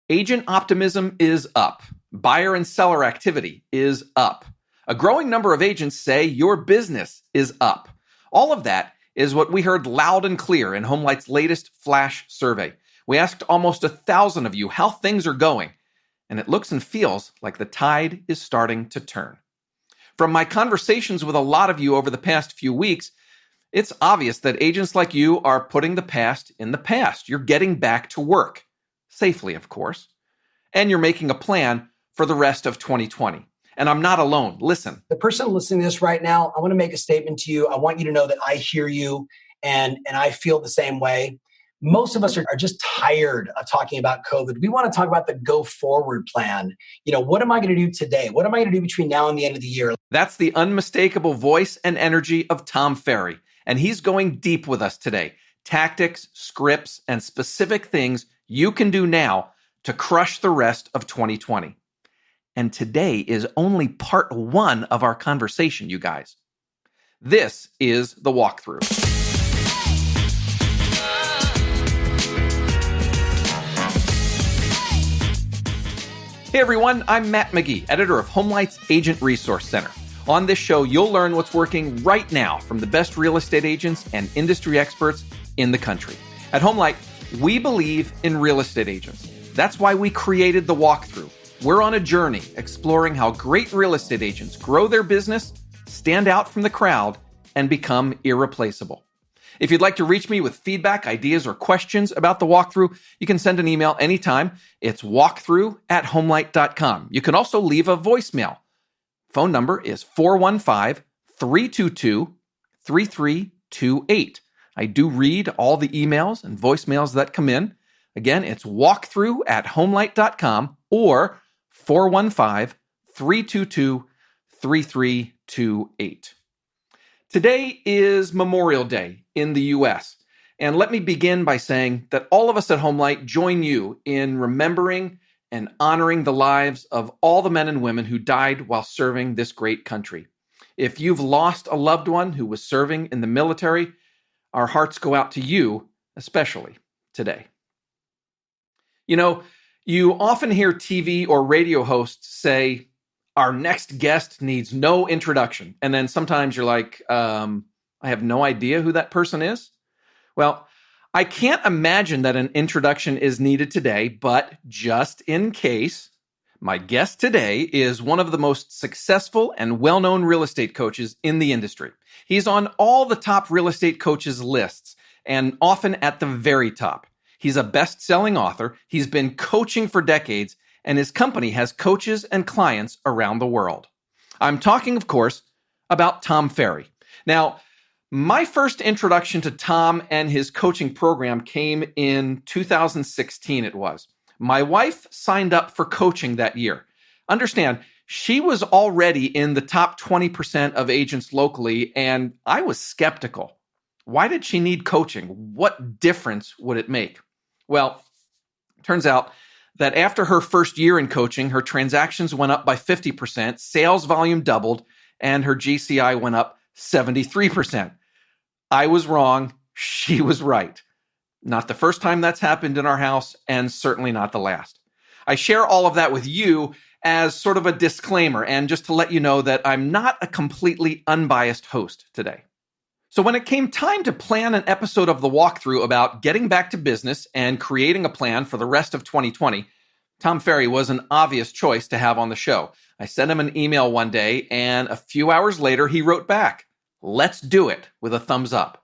Agent optimism is up. Buyer and seller activity is up. A growing number of agents say your business is up. All of that is what we heard loud and clear in HomeLight's latest flash survey. We asked almost 1,000 of you how things are going, and it looks and feels like the tide is starting to turn. From my conversations with a lot of you over the past few weeks, it's obvious that agents like you are putting the past in the past. You're getting back to work. Safely, of course. And you're making a plan for the rest of 2020. And I'm not alone. Listen. The person listening to this right now, I want to make a statement to you. I want you to know that I hear you and I feel the same way. Most of us are just tired of talking about COVID. We want to talk about the go forward plan. What am I going to do today? What am I going to do between now and the end of the year? That's the unmistakable voice and energy of Tom Ferry. And he's going deep with us today. Tactics, scripts, and specific things you can do now to crush the rest of 2020. And today is only part one of our conversation, you guys. This is the walkthrough. Hey everyone, I'm Matt McGee, editor of HomeLight's Agent Resource Center. On this show, you'll learn what's working right now from the best real estate agents and industry experts in the country. At HomeLight, we believe in real estate agents. That's why we created the walkthrough. We're on a journey exploring how great real estate agents grow their business, stand out from the crowd, and become irreplaceable. If you'd like to reach me with feedback, ideas, or questions about the walkthrough, you can send an email anytime. It's walkthrough@homelight.com. You can also leave a voicemail. Phone number is 415-322-3328. I do read all the emails and voicemails that come in. Again, it's walkthrough@homelight.com or 415-322-3328. Today is Memorial Day in the U.S., and let me begin by saying that all of us at HomeLight join you in remembering and honoring the lives of all the men and women who died while serving this great country. If you've lost a loved one who was serving in the military, our hearts go out to you, especially today. You often hear TV or radio hosts say, our next guest needs no introduction. And then sometimes you're like, I have no idea who that person is. Well, I can't imagine that an introduction is needed today, but just in case, my guest today is one of the most successful and well-known real estate coaches in the industry. He's on all the top real estate coaches lists and often at the very top. He's a best-selling author. He's been coaching for decades, and his company has coaches and clients around the world. I'm talking, of course, about Tom Ferry. Now, my first introduction to Tom and his coaching program came in 2016, it was. My wife signed up for coaching that year. Understand, she was already in the top 20% of agents locally, and I was skeptical. Why did she need coaching? What difference would it make? Well, turns out that after her first year in coaching, her transactions went up by 50%, sales volume doubled, and her GCI went up 73%. I was wrong. She was right. Not the first time that's happened in our house, and certainly not the last. I share all of that with you as sort of a disclaimer, and just to let you know that I'm not a completely unbiased host today. So when it came time to plan an episode of the walkthrough about getting back to business and creating a plan for the rest of 2020, Tom Ferry was an obvious choice to have on the show. I sent him an email one day, and a few hours later, he wrote back, "Let's do it," with a thumbs up.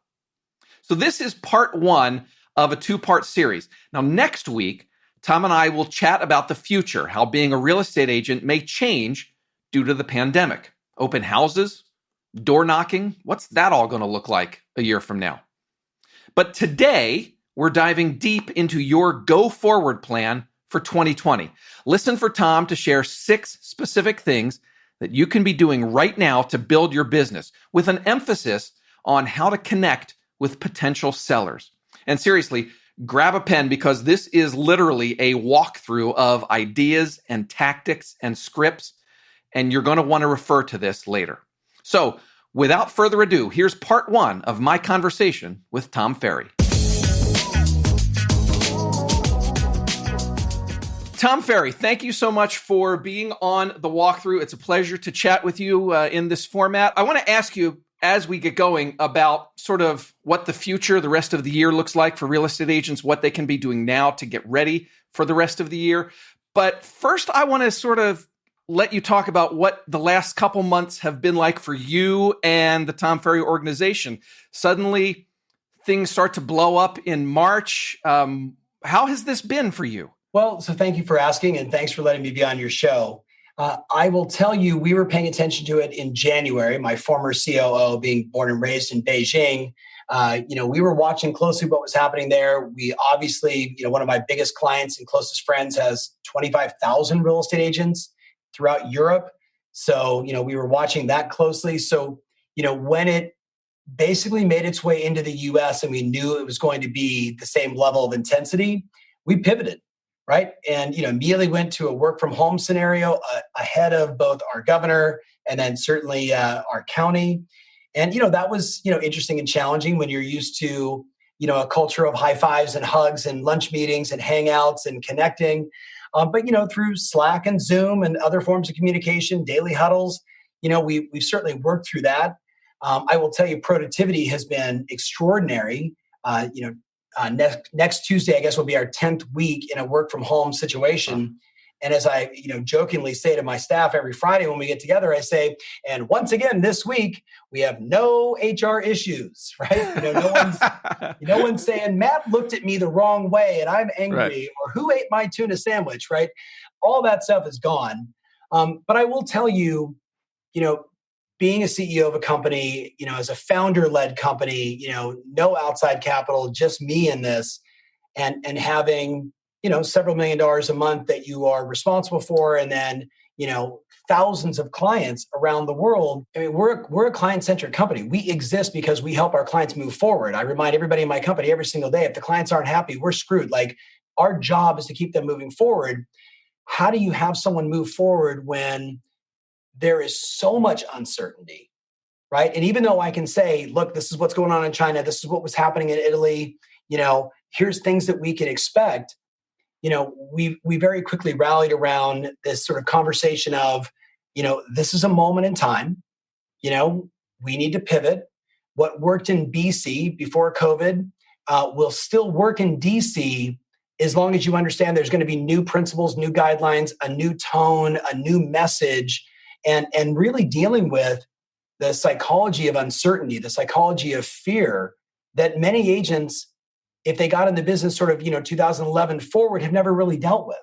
So this is part one of a two-part series. Now, next week, Tom and I will chat about the future, how being a real estate agent may change due to the pandemic. Open houses, door knocking, what's that all going to look like a year from now? But today, we're diving deep into your go-forward plan for 2020. Listen for Tom to share 6 specific things that you can be doing right now to build your business, with an emphasis on how to connect with potential sellers. And seriously, grab a pen, because this is literally a walkthrough of ideas and tactics and scripts, and you're going to want to refer to this later. So, without further ado, here's part one of my conversation with Tom Ferry. Tom Ferry, thank you so much for being on the walkthrough. It's a pleasure to chat with you in this format. I want to ask you, as we get going, about sort of what the future, the rest of the year looks like for real estate agents, what they can be doing now to get ready for the rest of the year. But first, I want to sort of let you talk about what the last couple months have been like for you and the Tom Ferry organization. Suddenly, things start to blow up in March. How has this been for you? Well, so thank you for asking, and thanks for letting me be on your show. I will tell you, we were paying attention to it in January. My former COO, being born and raised in Beijing, we were watching closely what was happening there. We obviously, one of my biggest clients and closest friends has 25,000 real estate agents throughout Europe. So, we were watching that closely. So, when it basically made its way into the US and we knew it was going to be the same level of intensity, we pivoted. Right. And, immediately went to a work from home scenario ahead of both our governor and then certainly our county. And, that was, interesting and challenging when you're used to, a culture of high fives and hugs and lunch meetings and hangouts and connecting. But, through Slack and Zoom and other forms of communication, daily huddles, we've certainly worked through that. I will tell you, productivity has been extraordinary. Next Tuesday, I guess, will be our 10th week in a work from home situation. And as I, jokingly say to my staff every Friday when we get together, I say, and once again, this week, we have no HR issues, right? No one's saying, Matt looked at me the wrong way and I'm angry, right? Or who ate my tuna sandwich, right? All that stuff is gone. But I will tell you, being a CEO of a company, as a founder-led company, no outside capital, just me in this, and having, several $1 million a month that you are responsible for, and then, thousands of clients around the world. I mean, we're a client-centric company. We exist because we help our clients move forward. I remind everybody in my company every single day, if the clients aren't happy, we're screwed. Like, our job is to keep them moving forward. How do you have someone move forward when there is so much uncertainty, right? And even though I can say, look, this is what's going on in China, this is what was happening in Italy, here's things that we can expect, we very quickly rallied around this sort of conversation of, this is a moment in time, we need to pivot. What worked in BC before COVID will still work in DC as long as you understand there's going to be new principles, new guidelines, a new tone, a new message, and really dealing with the psychology of uncertainty, the psychology of fear that many agents, if they got in the business sort of, 2011 forward, have never really dealt with.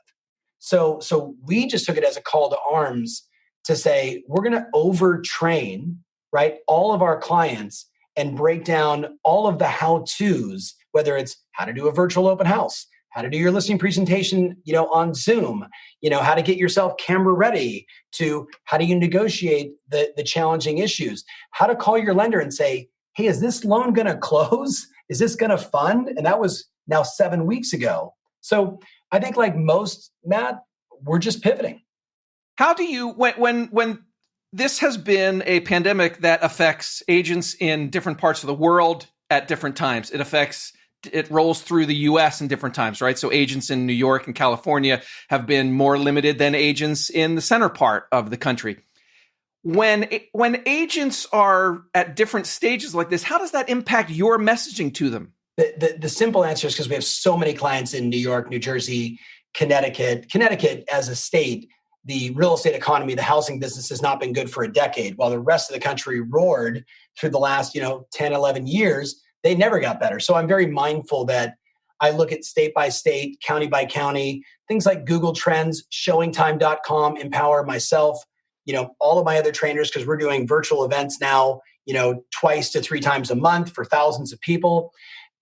So we just took it as a call to arms to say, we're going to overtrain, right, all of our clients and break down all of the how-tos, whether it's how to do a virtual open house, how to do your listing presentation, on Zoom, how to get yourself camera ready, to how do you negotiate the challenging issues, how to call your lender and say, hey, is this loan going to close? Is this going to fund? And that was now 7 weeks ago. So I think, like most, Matt, we're just pivoting. How do you, when this has been a pandemic that affects agents in different parts of the world at different times, it rolls through the U.S. in different times, right? So agents in New York and California have been more limited than agents in the center part of the country. When agents are at different stages like this, how does that impact your messaging to them? The simple answer is because we have so many clients in New York, New Jersey, Connecticut. Connecticut as a state, the real estate economy, the housing business has not been good for a decade. While the rest of the country roared through the last, 10, 11 years, they never got better. So I'm very mindful that I look at state by state, county by county, things like Google Trends, showingtime.com, empower myself, all of my other trainers, because we're doing virtual events now, twice to 3 times a month for thousands of people.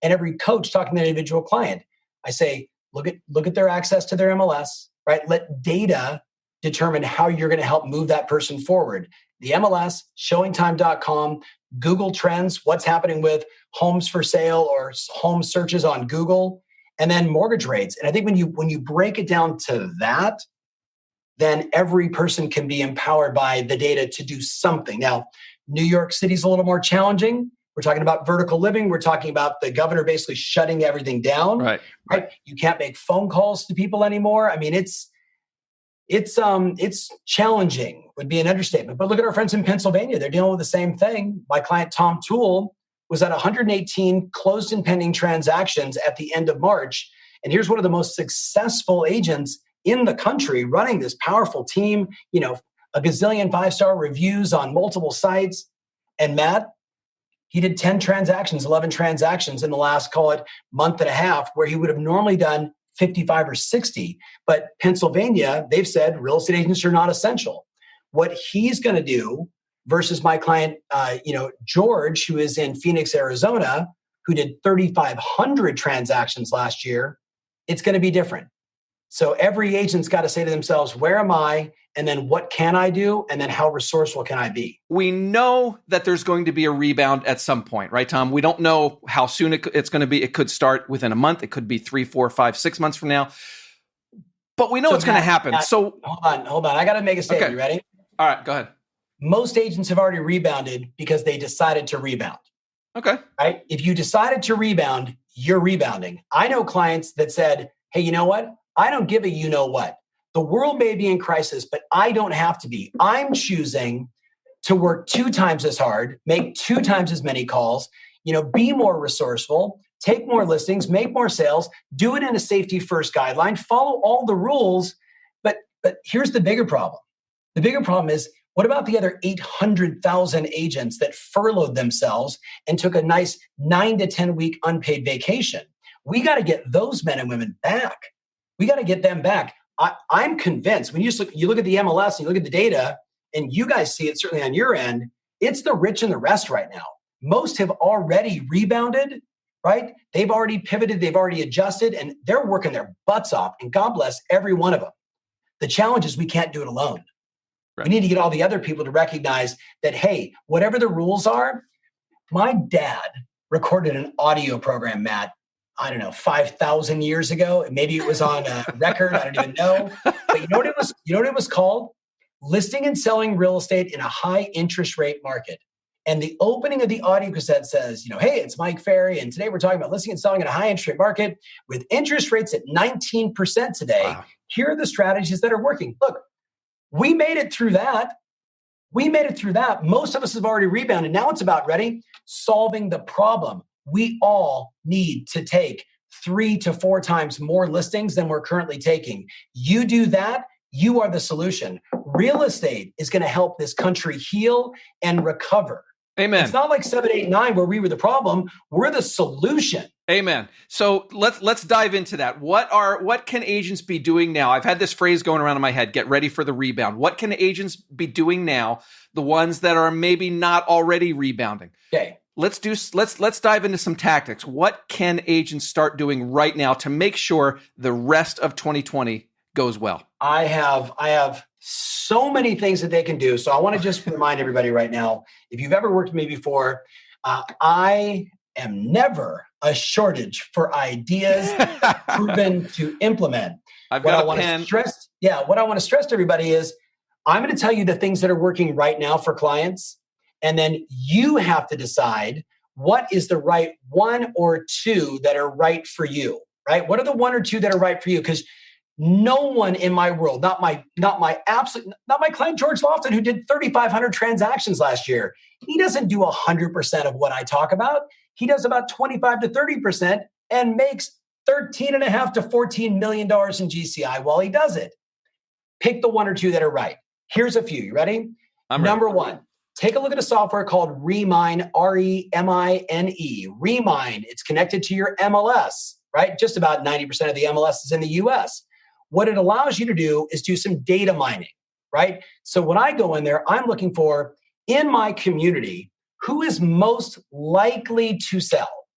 And every coach talking to an individual client, I say, look at their access to their MLS, right? Let data determine how you're going to help move that person forward. The MLS, showingtime.com, Google Trends, what's happening with homes for sale or home searches on Google, and then mortgage rates. And I think when you break it down to that, then every person can be empowered by the data to do something. Now, New York City's a little more challenging, We're talking about vertical living. We're talking about the governor basically shutting everything down. Right. You can't make phone calls to people anymore. I mean, it's challenging would be an understatement. But look at our friends in Pennsylvania. They're dealing with the same thing. My client, Tom Toole, was at 118 closed and pending transactions at the end of March. And here's one of the most successful agents in the country running this powerful team, a gazillion 5-star reviews on multiple sites. And Matt, he did 10 transactions, 11 transactions in the last, call it, month and a half, where he would have normally done 55 or 60. But Pennsylvania, they've said real estate agents are not essential. What he's going to do versus my client, George, who is in Phoenix, Arizona, who did 3,500 transactions last year, it's going to be different. So every agent's got to say to themselves, where am I? And then what can I do? And then how resourceful can I be? We know that there's going to be a rebound at some point, right, Tom? We don't know how soon it's going to be. It could start within a month. It could be 3, 4, 5, 6 months from now. But we know it's going to happen. So hold on. I got to make a statement. Okay. You ready? All right, go ahead. Most agents have already rebounded because they decided to rebound. Okay. Right? If you decided to rebound, you're rebounding. I know clients that said, hey, you know what? I don't give a you know what. The world may be in crisis, but I don't have to be. I'm choosing to work 2 times as hard, make 2 times as many calls, be more resourceful, take more listings, make more sales, do it in a safety first guideline, follow all the rules. But here's the bigger problem. The bigger problem is, what about the other 800,000 agents that furloughed themselves and took a nice 9 to 10 week unpaid vacation? We got to get those men and women back. We got to get them back. I'm convinced when you look at the MLS and you look at the data, and you guys see it certainly on your end, it's the rich and the rest right now. Most have already rebounded, right? They've already pivoted, they've already adjusted, and they're working their butts off. And God bless every one of them. The challenge is we can't do it alone. Right. We need to get all the other people to recognize that, hey, whatever the rules are, my dad recorded an audio program, Matt, I don't know, 5,000 years ago. Maybe it was on a record. I don't even know. But you know what it was called? Listing and selling real estate in a high interest rate market. And the opening of the audio cassette says, hey, it's Mike Ferry. And today we're talking about listing and selling in a high interest rate market with interest rates at 19% today. Wow. Here are the strategies that are working. Look, we made it through that. Most of us have already rebounded. Now it's about, ready? Solving the problem. We all need to take 3 to 4 times more listings than we're currently taking. You do that, you are the solution. Real estate is going to help this country heal and recover. Amen. It's not like 7, 8, 9 where we were the problem. We're the solution. Amen. So let's dive into that. What can agents be doing now? I've had this phrase going around in my head, get ready for the rebound. What can agents be doing now, the ones that are maybe not already rebounding? Okay. Let's dive into some tactics. What can agents start doing right now to make sure the rest of 2020 goes well? I have so many things that they can do. So I want to just remind everybody right now, if you've ever worked with me before, I am never a shortage for ideas proven to implement. I've got a pen. What I want to stress to everybody is I'm going to tell you the things that are working right now for clients. And then you have to decide what is the right 1 or 2 that are right for you, right? What are the 1 or 2 that are right for you? Because no one in my world, not my client George Lofton, who did 3,500 transactions last year, he doesn't do 100% of what I talk about. He does about 25 to 30% and makes $13.5 to $14 million in GCI while he does it. Pick the 1 or 2 that are right. Here's a few. You ready? Number 1. Take a look at a software called Remine, R-E-M-I-N-E. Remine, it's connected to your MLS, right? Just about 90% of the MLS is in the US. What it allows you to do is do some data mining, right? So when I go in there, I'm looking for, in my community, who is most likely to sell.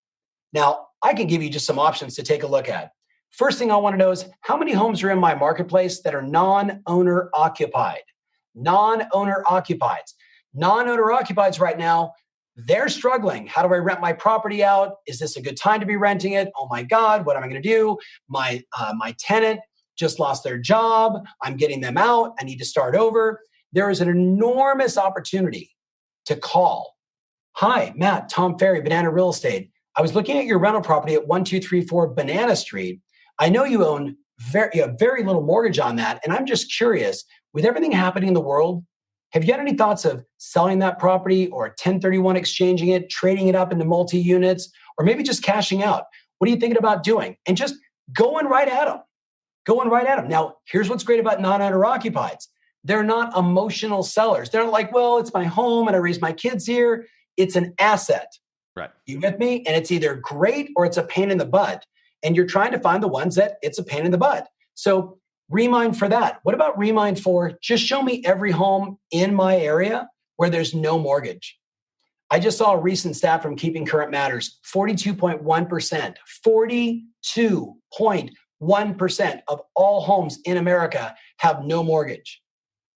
Now, I can give you just some options to take a look at. First thing I want to know is how many homes are in my marketplace that are non-owner occupied? Non-owner occupieds. Non-owner occupieds right now, they're struggling. How do I rent my property out? Is this a good time to be renting it? Oh my God, what am I going to do? My tenant just lost their job. I'm getting them out. I need to start over. There is an enormous opportunity to call Hi, Matt, Tom Ferry, Banana Real Estate. I was looking at your rental property at 1234 Banana Street. I know you own very little mortgage on that. And I'm just curious, with everything happening in the world, have you had any thoughts of selling that property or 1031 exchanging it, trading it up into multi-units, or maybe just cashing out? What are you thinking about doing? And just going right at them. Going right at them. Now, here's what's great about non-owner occupieds. They're not emotional sellers. They're not like, well, it's my home and I raise my kids here. It's an asset. Right. You with me? And it's either great or it's a pain in the butt. And you're trying to find the ones that it's a pain in the butt. So Remind for that. What about Remind for just show me every home in my area where there's no mortgage? I just saw a recent stat from Keeping Current Matters, 42.1%, 42.1% of all homes in America have no mortgage.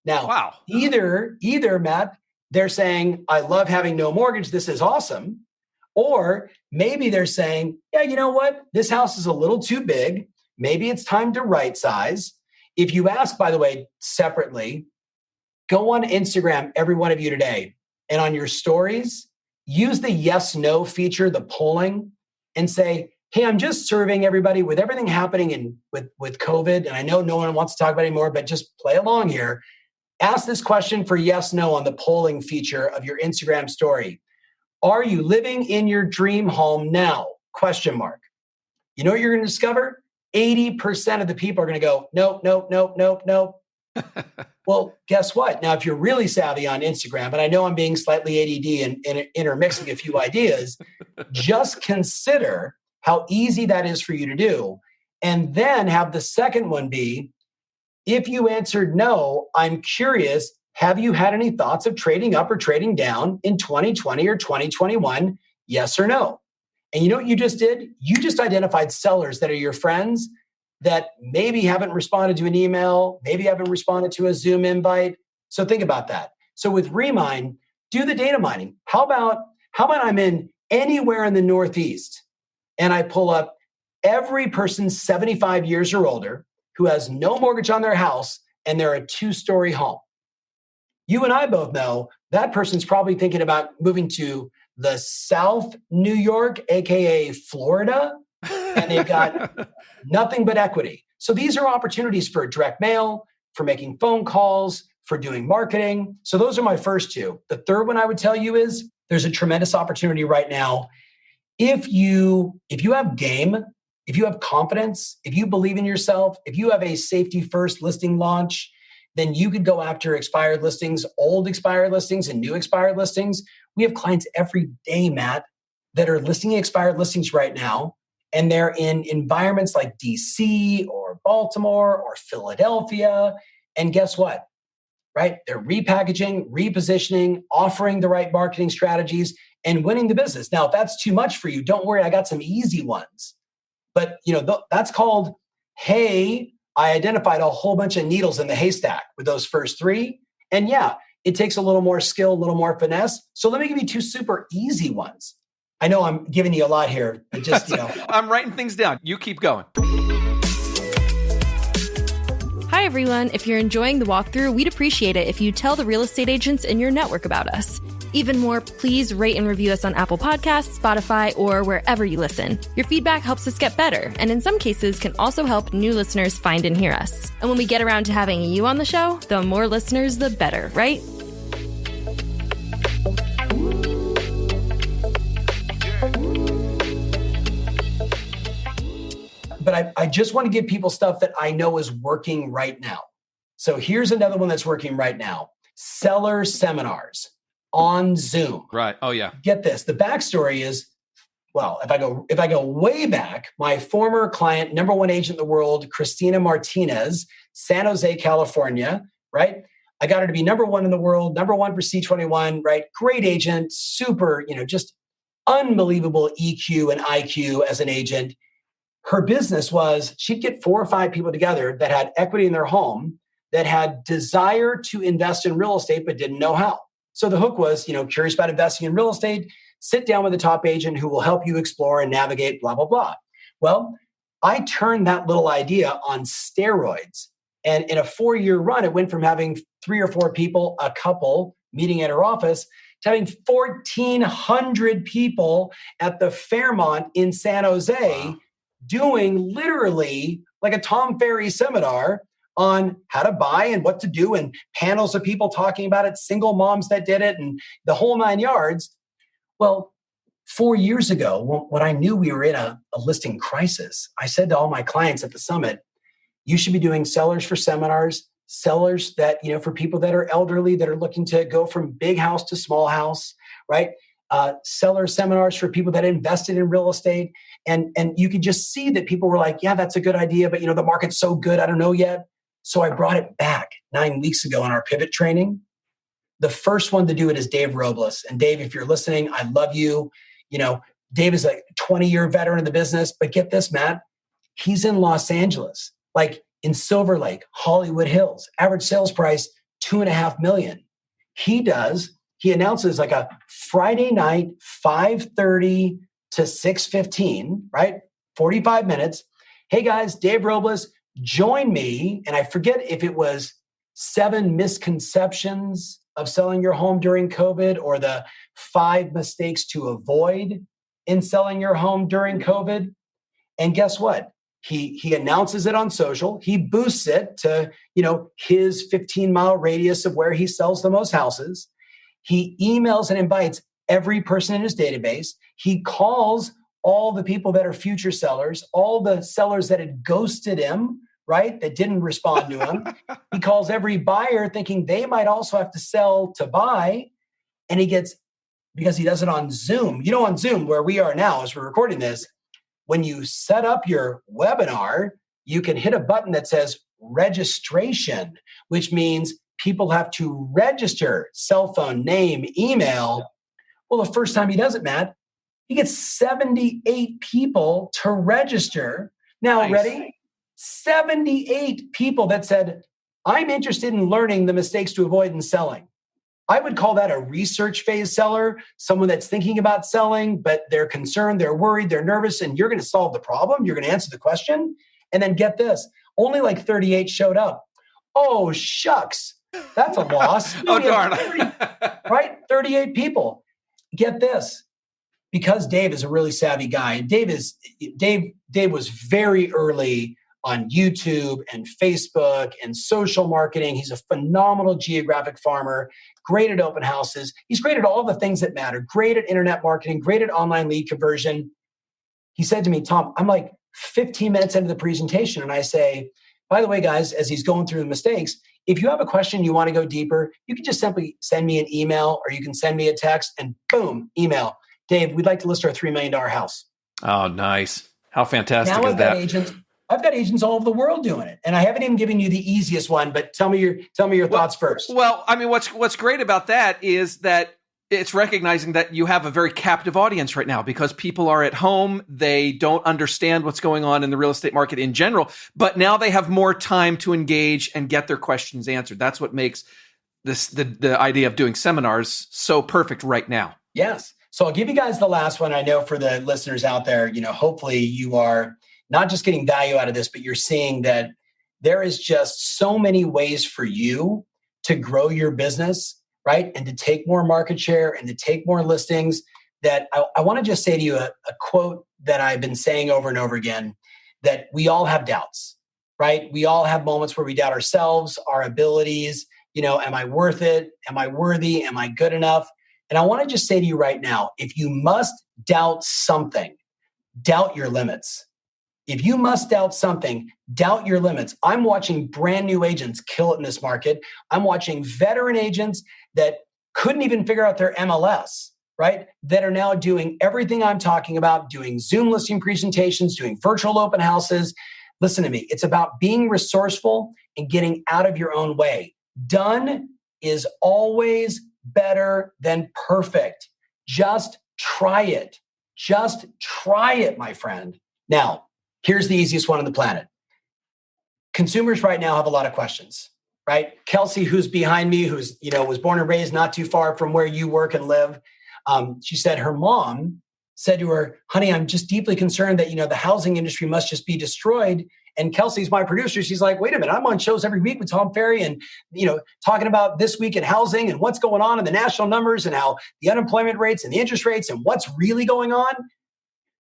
Now, wow. either Matt, they're saying, I love having no mortgage. This is awesome. Or maybe they're saying, yeah, you know what? This house is a little too big. Maybe it's time to right size. If you ask, by the way, separately, go on Instagram, every one of you today, and on your stories, use the yes, no feature, the polling, and say, hey, I'm just surveying everybody with everything happening with COVID. And I know no one wants to talk about it anymore, but just play along here. Ask this question for yes, no on the polling feature of your Instagram story. Are you living in your dream home now? Question mark. You know what you're going to discover? 80% of the people are going to go, nope, nope, nope, nope, nope. Well, guess what? Now, if you're really savvy on Instagram, and I know I'm being slightly ADD and intermixing a few ideas, just consider how easy that is for you to do. And then have the second one be, if you answered no, I'm curious, have you had any thoughts of trading up or trading down in 2020 or 2021? Yes or no? And you know what you just did? You just identified sellers that are your friends that maybe haven't responded to an email, maybe haven't responded to a Zoom invite. So think about that. So with Remind, do the data mining. How about I'm in anywhere in the Northeast and I pull up every person 75 years or older who has no mortgage on their house and they're a 2-story home. You and I both know that person's probably thinking about moving to the South New York, AKA Florida, and they've got nothing but equity. So these are opportunities for direct mail, for making phone calls, for doing marketing. So those are my first two. The third one I would tell you is there's a tremendous opportunity right now. If you have game, if you have confidence, if you believe in yourself, if you have a safety first listing launch, then you could go after expired listings, old expired listings, and new expired listings. We have clients every day, Matt, that are listing expired listings right now, and they're in environments like DC or Baltimore or Philadelphia. And guess what? Right? They're repackaging, repositioning, offering the right marketing strategies, and winning the business. Now, if that's too much for you, don't worry. I got some easy ones. But that's called, hey, I identified a whole bunch of needles in the haystack with those first three. And yeah, it takes a little more skill, a little more finesse. So let me give you two super easy ones. I know I'm giving you a lot here, but just, I'm writing things down. You keep going. Hi, everyone. If you're enjoying the walkthrough, we'd appreciate it if you tell the real estate agents in your network about us. Even more, please rate and review us on Apple Podcasts, Spotify, or wherever you listen. Your feedback helps us get better, and in some cases can also help new listeners find and hear us. And when we get around to having you on the show, the more listeners, the better, right? But I just want to give people stuff that I know is working right now. So here's another one that's working right now. Seller seminars on Zoom. Right. Oh, yeah. Get this. The backstory is, well, if I go way back, my former client, number one agent in the world, Christina Martinez, San Jose, California, right? I got her to be number one in the world, number one for C21, right? Great agent, super, just unbelievable EQ and IQ as an agent. Her business was she'd get 4 or 5 people together that had equity in their home, that had desire to invest in real estate, but didn't know how. So the hook was, curious about investing in real estate, sit down with a top agent who will help you explore and navigate, blah, blah, blah. Well, I turned that little idea on steroids. And in a 4-year run, it went from having 3 or 4 people, a couple meeting at her office, to having 1,400 people at the Fairmont in San Jose doing literally like a Tom Ferry seminar on how to buy and what to do, and panels of people talking about it, single moms that did it, and the whole 9 yards. Well, 4 years ago, when I knew we were in a listing crisis, I said to all my clients at the summit, you should be doing sellers for seminars, sellers that, for people that are elderly, that are looking to go from big house to small house, right? Seller seminars for people that invested in real estate. And you could just see that people were like, yeah, that's a good idea, but the market's so good, I don't know yet. So I brought it back 9 weeks ago on our pivot training. The first one to do it is Dave Robles. And Dave, if you're listening, I love you. Dave is a 20-year veteran of the business, but get this, Matt, he's in Los Angeles, like in Silver Lake, Hollywood Hills, average sales price, $2.5 million. He announces like a Friday night, 5:30 to 6:15, right? 45 minutes. Hey guys, Dave Robles, join me. And I forget if it was 7 misconceptions of selling your home during COVID or the 5 mistakes to avoid in selling your home during COVID. And guess what? He announces it on social. He boosts it to, his 15-mile radius of where he sells the most houses. He emails and invites every person in his database. He calls all the people that are future sellers, all the sellers that had ghosted him, right? That didn't respond to him. He calls every buyer thinking they might also have to sell to buy. And because he does it on Zoom, on Zoom where we are now as we're recording this, when you set up your webinar, you can hit a button that says registration, which means people have to register cell phone, name, email. Well, the first time he does it, Matt, he gets 78 people to register. Now, Nice. Ready? 78 people that said, I'm interested in learning the mistakes to avoid in selling. I would call that a research phase seller, someone that's thinking about selling, but they're concerned, they're worried, they're nervous, and you're going to solve the problem. You're going to answer the question. And then get this, only like 38 showed up. Oh, shucks. That's a loss. Oh, darn. right? 38 people. Get this. Because Dave is a really savvy guy, and Dave was very early on YouTube and Facebook and social marketing. He's a phenomenal geographic farmer, great at open houses. He's great at all the things that matter, great at internet marketing, great at online lead conversion. He said to me, Tom, I'm like 15 minutes into the presentation, and I say, by the way, guys, as he's going through the mistakes, if you have a question you want to go deeper, you can just simply send me an email, or you can send me a text, and boom, email. Dave, we'd like to list our $3 million house. Oh, nice. How fantastic now is that? I've got agents all over the world doing it. And I haven't even given you the easiest one, but tell me your thoughts first. Well, I mean, what's great about that is that it's recognizing that you have a very captive audience right now because people are at home. They don't understand what's going on in the real estate market in general, but now they have more time to engage and get their questions answered. That's what makes the idea of doing seminars so perfect right now. Yes. So I'll give you guys the last one. I know for the listeners out there, hopefully you are not just getting value out of this, but you're seeing that there is just so many ways for you to grow your business, right? And to take more market share and to take more listings that I want to just say to you a quote that I've been saying over and over again, that we all have doubts, right? We all have moments where we doubt ourselves, our abilities, am I worth it? Am I worthy? Am I good enough? And I want to just say to you right now, if you must doubt something, doubt your limits. If you must doubt something, doubt your limits. I'm watching brand new agents kill it in this market. I'm watching veteran agents that couldn't even figure out their MLS, right? That are now doing everything I'm talking about, doing Zoom listing presentations, doing virtual open houses. Listen to me. It's about being resourceful and getting out of your own way. Done is always better than perfect. Just try it. Just try it, my friend. Now, here's the easiest one on the planet. Consumers right now have a lot of questions, right? Kelsey, who's behind me, who's, was born and raised not too far from where you work and live. She said her mom said to her, honey, I'm just deeply concerned that, the housing industry must just be destroyed. And Kelsey's my producer. She's like, wait a minute, I'm on shows every week with Tom Ferry and, talking about this week in housing and what's going on in the national numbers and how the unemployment rates and the interest rates and what's really going on.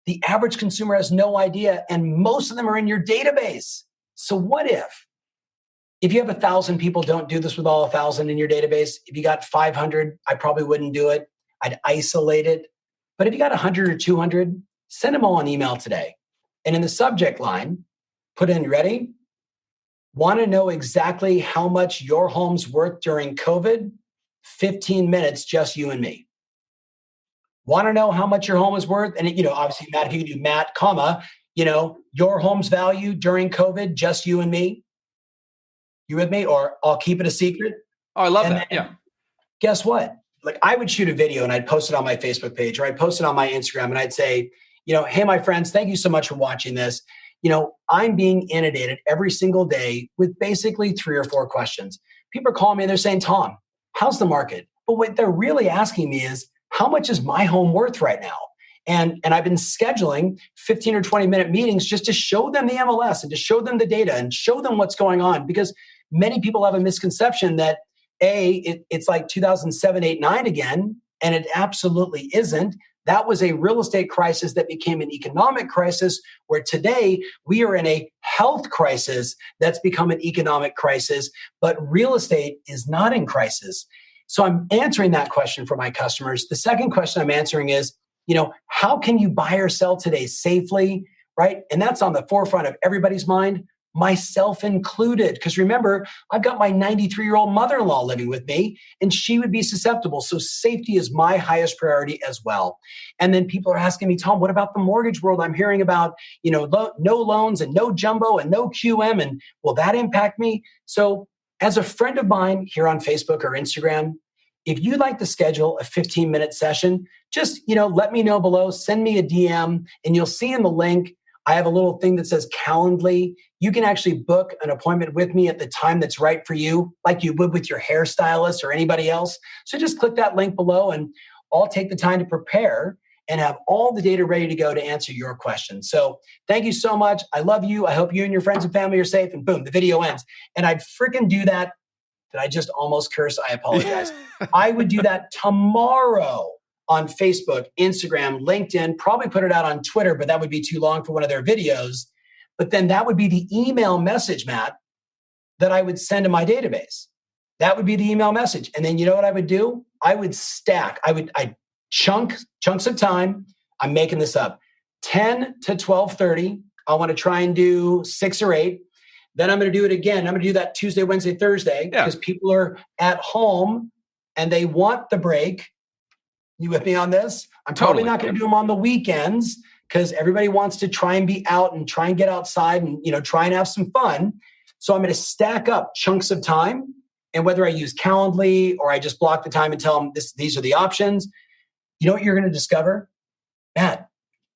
The average consumer has no idea. And most of them are in your database. So what if you have 1,000 people, don't do this with all 1,000 in your database. If you got 500, I probably wouldn't do it. I'd isolate it. But if you got 100 or 200, send them all an email today. And in the subject line, put in, ready? Want to know exactly how much your home's worth during COVID? 15 minutes, just you and me. Want to know how much your home is worth? And, obviously, Matt, if you can do Matt, comma, your home's value during COVID, just you and me. You with me? Or I'll keep it a secret. Oh, I love that. Yeah. Guess what? Like I would shoot a video and I'd post it on my Facebook page or I'd post it on my Instagram and I'd say, hey, my friends, thank you so much for watching this. I'm being inundated every single day with basically 3 or 4 questions. People are calling me and they're saying, Tom, how's the market? But what they're really asking me is, how much is my home worth right now? And I've been scheduling 15 or 20 minute meetings just to show them the MLS and to show them the data and show them what's going on, because many people have a misconception that it's like 2007, 8, 9 again, and it absolutely isn't. That was a real estate crisis that became an economic crisis, where today we are in a health crisis that's become an economic crisis, but real estate is not in crisis. So I'm answering that question for my customers. The second question I'm answering is, how can you buy or sell today safely, right? And that's on the forefront of everybody's mind, myself included. Because remember, I've got my 93-year-old mother-in-law living with me, and she would be susceptible. So safety is my highest priority as well. And then people are asking me, Tom, what about the mortgage world? I'm hearing about, no loans and no jumbo and no QM. And will that impact me? So as a friend of mine here on Facebook or Instagram, if you'd like to schedule a 15-minute session, just, let me know below, send me a DM, and you'll see in the link, I have a little thing that says Calendly. You can actually book an appointment with me at the time that's right for you, like you would with your hairstylist or anybody else. So just click that link below and I'll take the time to prepare and have all the data ready to go to answer your questions. So thank you so much. I love you. I hope you and your friends and family are safe. And boom, the video ends. And I'd freaking do that. Did I just almost curse? I apologize. I would do that tomorrow on Facebook, Instagram, LinkedIn, probably put it out on Twitter, but that would be too long for one of their videos. But then that would be the email message, Matt, that I would send to my database. That would be the email message. And then you know what I would do? I would stack. I'd chunks of time. I'm making this up. 10 to 12:30. I want to try and do 6 or 8. Then I'm going to do it again. I'm going to do that Tuesday, Wednesday, Thursday, because people are at home and they want the break. You with me on this? I'm probably not going to do them on the weekends because everybody wants to try and be out and try and get outside and, try and have some fun. So I'm going to stack up chunks of time. And whether I use Calendly or I just block the time and tell them these are the options, you know what you're going to discover? Matt,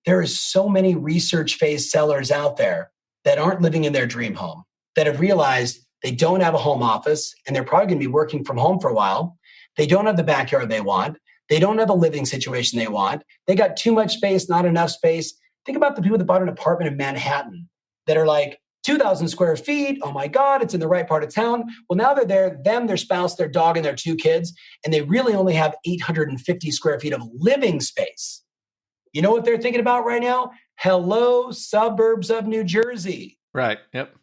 there is so many research phase sellers out there that aren't living in their dream home, that have realized they don't have a home office and they're probably going to be working from home for a while. They don't have the backyard they want. They don't have the living situation they want. They got too much space, not enough space. Think about the people that bought an apartment in Manhattan that are like 2,000 square feet. Oh my God, it's in the right part of town. Well, now they're there, them, their spouse, their dog, and their 2 kids, and they really only have 850 square feet of living space. You know what they're thinking about right now? Hello, suburbs of New Jersey. Right. Yep.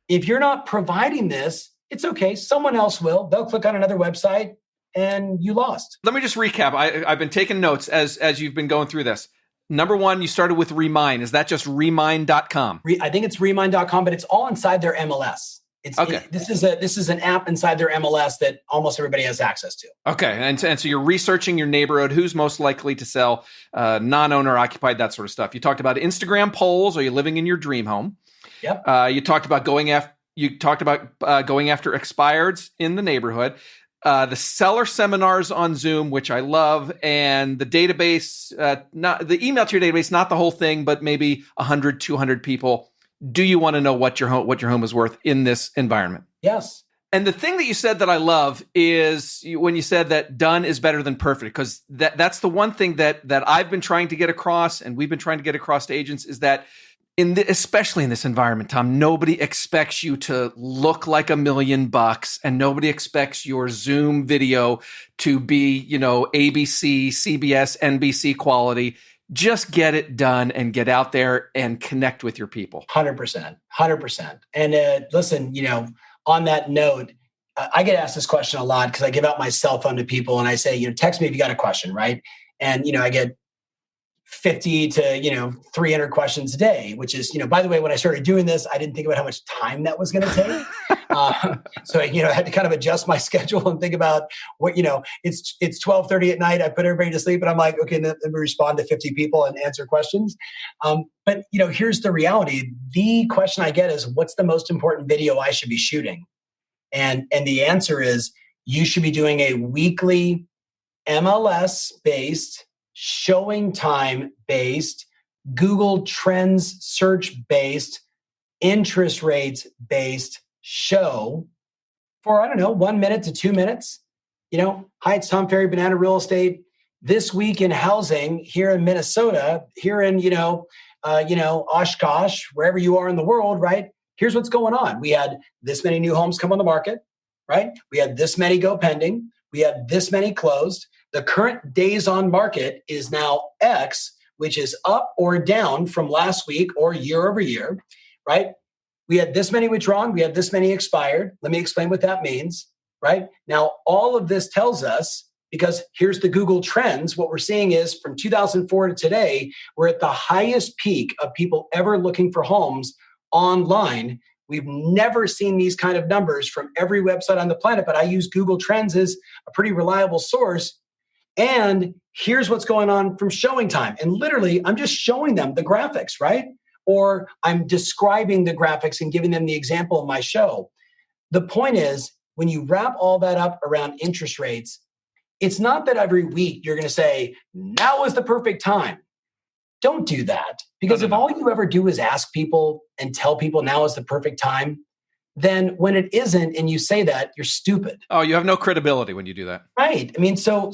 If you're not providing this, it's okay. Someone else will. They'll click on another website and you lost. Let me just recap. I've been taking notes as you've been going through this. Number 1, you started with Remind. Is that just remind.com? I think it's remind.com, but it's all inside their MLS. Okay. This is an app inside their MLS that almost everybody has access to. Okay. And so you're researching your neighborhood, who's most likely to sell, non-owner occupied, that sort of stuff. You talked about Instagram polls. Are you living in your dream home? Yep. You talked about going after expireds in the neighborhood. The seller seminars on Zoom, which I love, and the database, not the email to your database, not the whole thing, but maybe 100, 200 people. Do you want to know what your home is worth in this environment? Yes. And the thing that you said that I love is when you said that done is better than perfect, because that's the one thing that I've been trying to get across, and we've been trying to get across to agents, is that especially in this environment, Tom, nobody expects you to look like $1 million, and nobody expects your Zoom video to be, ABC, CBS, NBC quality. Just get it done and get out there and connect with your people. 100%. 100%. And listen, on that note, I get asked this question a lot because I give out my cell phone to people and I say, text me if you got a question, right? And, I get 50 to 300 questions a day, which is, by the way, when I started doing this, I didn't think about how much time that was going to take. So I had to kind of adjust my schedule and think about what, it's 12:30 at night. I put everybody to sleep and I'm like, okay, let me respond to 50 people and answer questions. But here's the reality. The question I get is, what's the most important video I should be shooting? And the answer is, you should be doing a weekly MLS-based, showing time-based, Google Trends search-based, interest rates-based show for, 1 minute to 2 minutes. Hi, it's Tom Ferry, Banana Real Estate. This week in housing here in Minnesota, here in, Oshkosh, wherever you are in the world, right? Here's what's going on. We had this many new homes come on the market, right? We had this many go pending. We had this many closed. The current days on market is now X, which is up or down from last week or year over year, right? We had this many withdrawn. We had this many expired. Let me explain what that means, right? Now, all of this tells us, because here's the Google Trends, what we're seeing is from 2004 to today, we're at the highest peak of people ever looking for homes online. We've never seen these kind of numbers from every website on the planet, but I use Google Trends as a pretty reliable source. And here's what's going on from showing time. And literally, I'm just showing them the graphics, right? Or I'm describing the graphics and giving them the example of my show. The point is, when you wrap all that up around interest rates, it's not that every week you're going to say, now is the perfect time. Don't do that. Because if all you ever do is ask people and tell people now is the perfect time, then when it isn't and you say that, you're stupid. Oh, you have no credibility when you do that. Right. I mean, so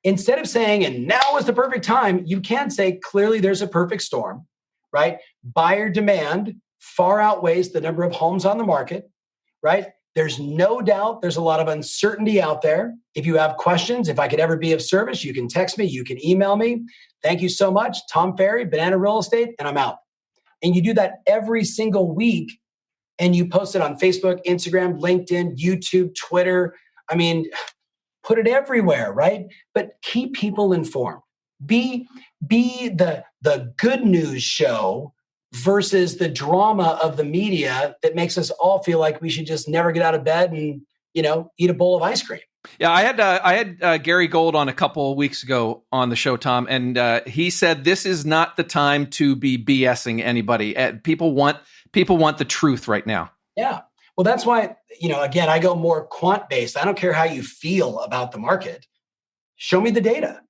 instead of saying, and now is the perfect time, you can say, clearly there's a perfect storm, right? Buyer demand far outweighs the number of homes on the market, right? There's no doubt there's a lot of uncertainty out there. If you have questions, if I could ever be of service, you can text me, you can email me. Thank you so much. Tom Ferry, Banana Real Estate, and I'm out. And you do that every single week, and you post it on Facebook, Instagram, LinkedIn, YouTube, Twitter. I mean, put it everywhere, right? But keep people informed. Be the good news show versus the drama of the media that makes us all feel like we should just never get out of bed and, eat a bowl of ice cream. Yeah, I had Gary Gold on a couple of weeks ago on the show, Tom, and he said this is not the time to be BSing anybody. People want the truth right now. Yeah. Well, that's why, again, I go more quant based. I don't care how you feel about the market. Show me the data.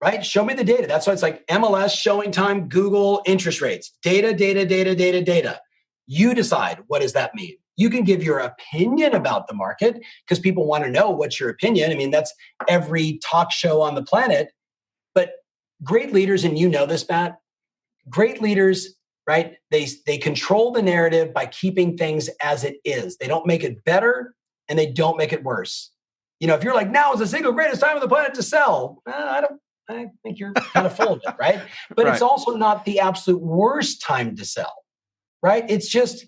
Right? Show me the data. That's why it's like MLS, showing time, Google, interest rates, data, data, data, data, data. You decide, what does that mean? You can give your opinion about the market because people want to know what's your opinion. I mean, that's every talk show on the planet. But great leaders, and you know this, Matt, great leaders, right? They control the narrative by keeping things as it is. They don't make it better and they don't make it worse. If you're like, now is the single greatest time on the planet to sell, I think you're kind of full of it, right? But It's also not the absolute worst time to sell, right? It's just,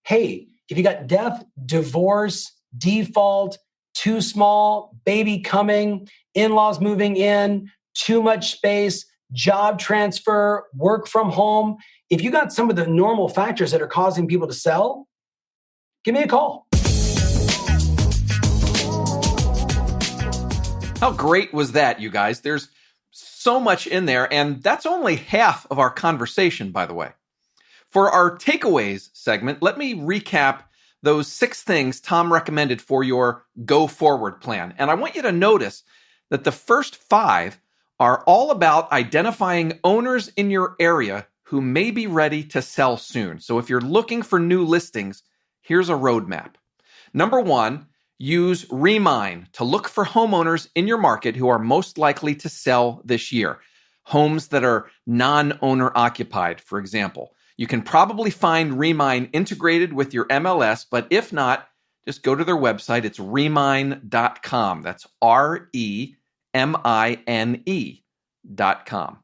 hey, if you got death, divorce, default, too small, baby coming, in-laws moving in, too much space, job transfer, work from home. If you got some of the normal factors that are causing people to sell, give me a call. How great was that, you guys? There's so much in there, and that's only half of our conversation, by the way. For our takeaways segment, let me recap those 6 things Tom recommended for your go forward plan. And I want you to notice that the first 5 are all about identifying owners in your area who may be ready to sell soon. So if you're looking for new listings, here's a roadmap. Number 1, use Remine to look for homeowners in your market who are most likely to sell this year. Homes that are non-owner occupied, for example. You can probably find Remine integrated with your MLS, but if not, just go to their website. It's remine.com. That's REMINE.com.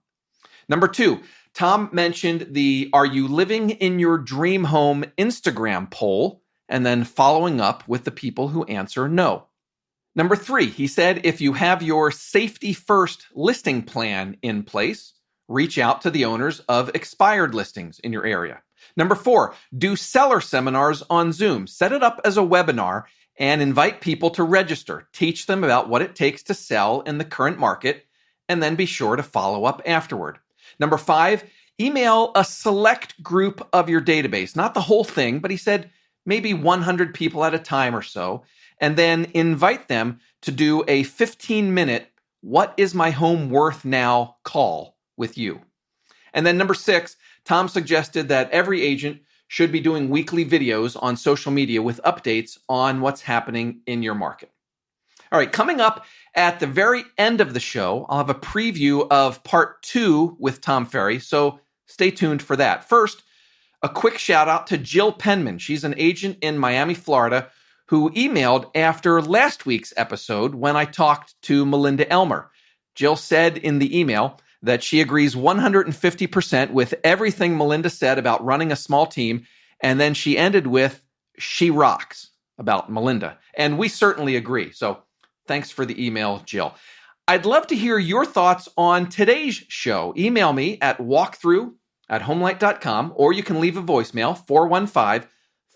Number 2, Tom mentioned the Are You Living in Your Dream Home Instagram poll, and then following up with the people who answer no. Number 3, he said if you have your safety first listing plan in place, reach out to the owners of expired listings in your area. Number 4, do seller seminars on Zoom. Set it up as a webinar and invite people to register. Teach them about what it takes to sell in the current market, and then be sure to follow up afterward. Number 5, email a select group of your database. Not the whole thing, but he said maybe 100 people at a time or so, and then invite them to do a 15-minute What is my home worth now call with you. And then number 6, Tom suggested that every agent should be doing weekly videos on social media with updates on what's happening in your market. All right, coming up at the very end of the show, I'll have a preview of part 2 with Tom Ferry, so stay tuned for that. First, a quick shout out to Jill Penman. She's an agent in Miami, Florida, who emailed after last week's episode when I talked to Melinda Elmer. Jill said in the email that she agrees 150% with everything Melinda said about running a small team, and then she ended with, she rocks, about Melinda. And we certainly agree. So thanks for the email, Jill. I'd love to hear your thoughts on today's show. Email me at walkthrough@homelight.com, or you can leave a voicemail,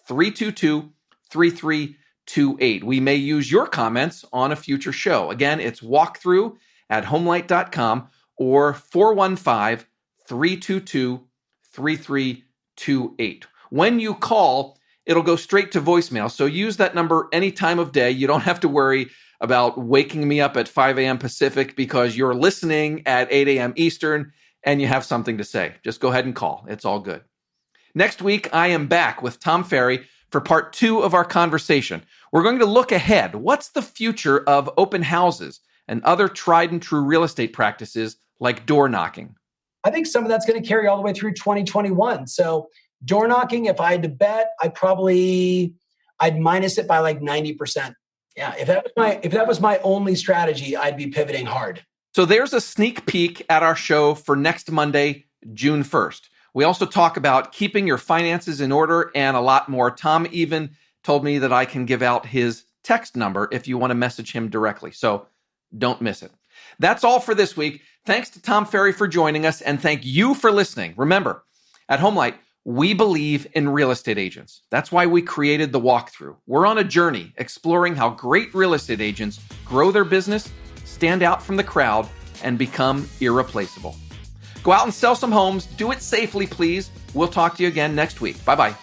415-322-3328. We may use your comments on a future show. Again, it's walkthrough@homelight.com or 415-322-3328. When you call, it'll go straight to voicemail. So use that number any time of day. You don't have to worry about waking me up at 5 a.m. Pacific because you're listening at 8 a.m. Eastern and you have something to say. Just go ahead and call. It's all good. Next week, I am back with Tom Ferry for part 2 of our conversation. We're going to look ahead. What's the future of open houses and other tried and true real estate practices like door knocking? I think some of that's going to carry all the way through 2021. So door knocking, if I had to bet, I'd minus it by like 90%. Yeah, if that was my only strategy, I'd be pivoting hard. So there's a sneak peek at our show for next Monday, June 1st. We also talk about keeping your finances in order and a lot more. Tom even told me that I can give out his text number if you want to message him directly. So don't miss it. That's all for this week. Thanks to Tom Ferry for joining us, and thank you for listening. Remember, at HomeLight, we believe in real estate agents. That's why we created the walkthrough. We're on a journey exploring how great real estate agents grow their business, stand out from the crowd, and become irreplaceable. Go out and sell some homes. Do it safely, please. We'll talk to you again next week. Bye-bye.